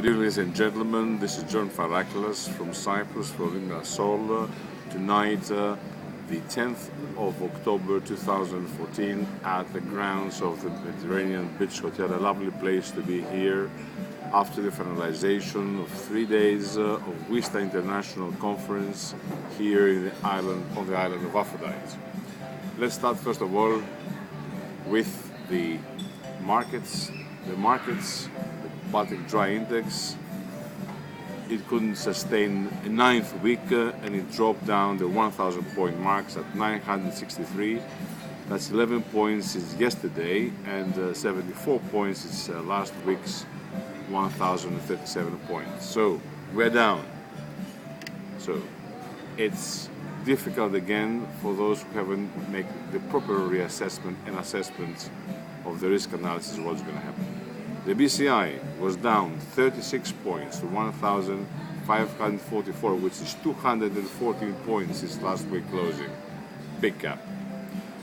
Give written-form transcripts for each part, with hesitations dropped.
Good evening, ladies and gentlemen. This is John Faraclas from Cyprus, from Limassol. Tonight, the 10th of October 2014, at the grounds of the Mediterranean Beach Hotel. A lovely place to be here after the finalization of 3 days of Vista International Conference here in the island, on the island of Aphrodite. Let's start first of all with the markets. The Baltic Dry Index, it couldn't sustain a ninth week and it dropped down the 1,000 point marks at 963. That's 11 points since yesterday and 74 points since last week's 1,037 points. So we're down. So it's difficult again for those who haven't made the proper reassessment and assessment of the risk analysis of what's going to happen. The BCI was down 36 points to 1,544, which is 214 points since last week closing. Big gap.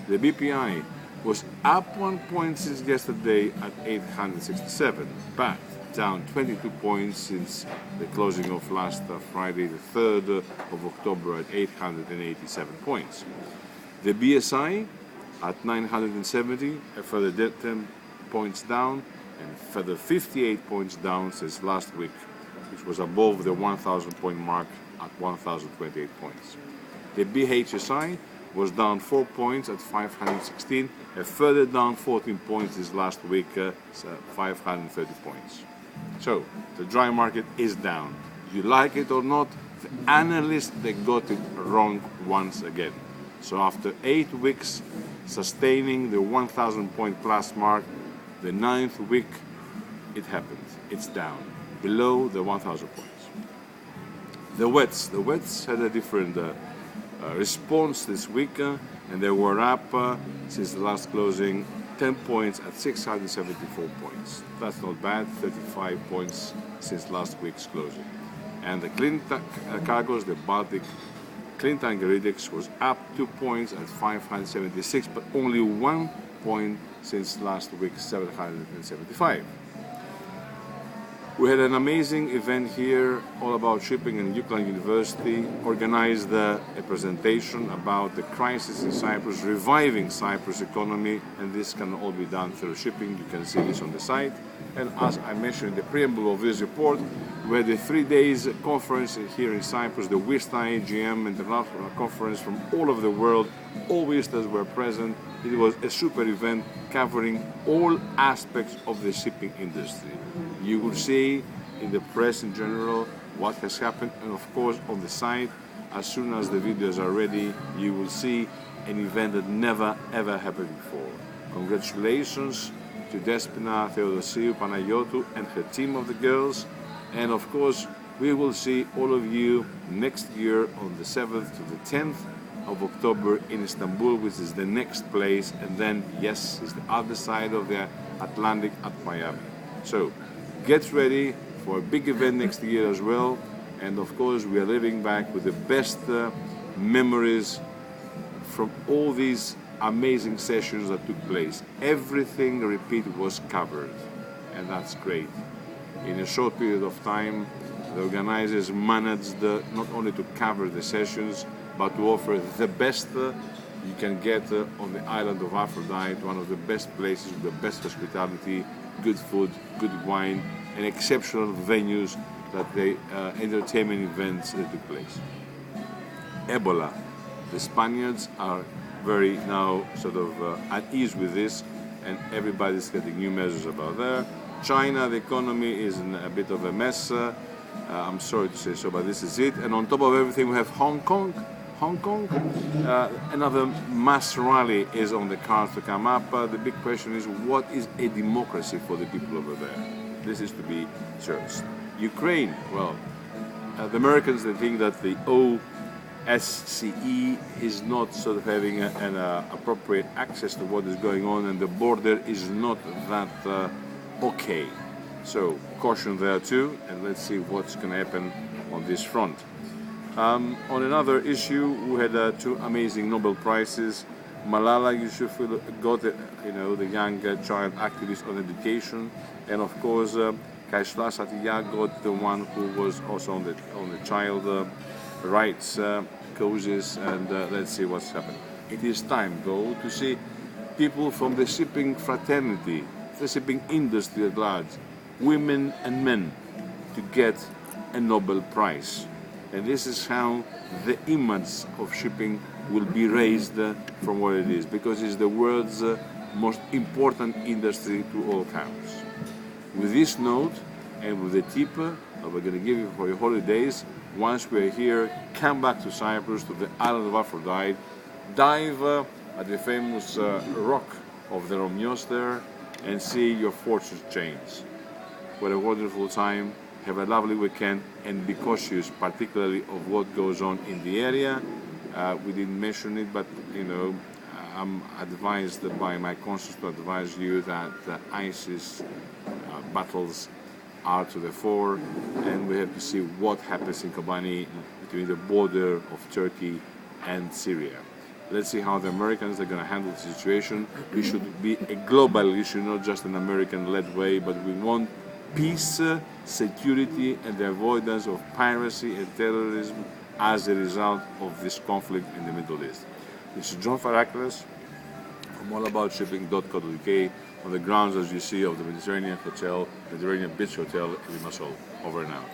The BPI was up 1 point since yesterday at 867, but down 22 points since the closing of last Friday, the 3rd of October, at 887 points. The BSI at 970, a further 10 points down, and further 58 points down since last week, which was above the 1,000 point mark at 1,028 points. The BHSI was down 4 points at 516, a further down 14 points this last week, 530 points. So the dry market is down. You like it or not, the analysts, they got it wrong once again. So after 8 weeks sustaining the 1,000 point plus mark, the 9th week, it happened. It's down, below the 1,000 points. The wets had a different response this week, and they were up since the last closing 10 points at 674 points. That's not bad, 35 points since last week's closing. And the clean cargoes, the Baltic Clean Tanker Index, was up 2 points at 576, but only 1 point since last week's 775. We had an amazing event here, Allaboutshipping and Euclid University organized a presentation about the crisis in Cyprus, reviving Cyprus economy, and this can all be done through shipping. You can see this on the site. And as I mentioned in the preamble of this report, we had a 3 days conference here in Cyprus, the Vista AGM International Conference from all over the world. All Vistas were present. It was a super event covering all aspects of the shipping industry. You will see in the press in general what has happened, and of course on the site, as soon as the videos are ready, you will see an event that never ever happened before. Congratulations to Despina Theodosiou Panayotou and her team of the girls, and of course we will see all of you next year on the 7th to the 10th of October in Istanbul, which is the next place, and then yes, it's the other side of the Atlantic at Miami. So get ready for a big event next year as well, and of course we are living back with the best memories from all these amazing sessions that took place. Everything, repeat, was covered, and that's great. In a short period of time, the organizers managed not only to cover the sessions, but to offer the best you can get on the island of Aphrodite, one of the best places with the best hospitality, good food, good wine, and exceptional venues that the entertainment events that took place. Ebola. The Spaniards are very now sort of at ease with this, and everybody's getting new measures about there. China, the economy is in a bit of a mess. I'm sorry to say so, but this is it. And on top of everything, we have Hong Kong. Another mass rally is on the cards to come up. The big question is, what is a democracy for the people over there? This is to be searched. Ukraine, well, the Americans, they think that the OSCE is not sort of having an appropriate access to what is going on, and the border is not that okay. So caution there too, and let's see what's going to happen on this front. On another issue, we had 2 amazing Nobel Prizes. Malala Yousafzai got the young child activist on education, and of course Kaisla Santiago, the one who was also on the child rights causes, and let's see what's happening. It is time, though, to see people from the shipping fraternity, the shipping industry at large, women and men, to get a Nobel Prize. And this is how the image of shipping will be raised from what it is, because it's the world's most important industry to all counts. With this note, and with the tip that we're going to give you for your holidays, once we're here, come back to Cyprus, to the island of Aphrodite, dive at the famous rock of the Romios there, and see your fortunes change. What a wonderful time. Have a lovely weekend, and be cautious, particularly of what goes on in the area. We didn't mention it, but I'm advised by my conscience to advise you that the ISIS battles are to the fore, and we have to see what happens in Kobani between the border of Turkey and Syria. Let's see how the Americans are going to handle the situation. It should be a global issue, not just an American-led way, but we want peace, security, and the avoidance of piracy and terrorism as a result of this conflict in the Middle East. This is John Faraclas from Allaboutshipping.co.uk on the grounds, as you see, of the Mediterranean Beach Hotel in Limassol. Over and out.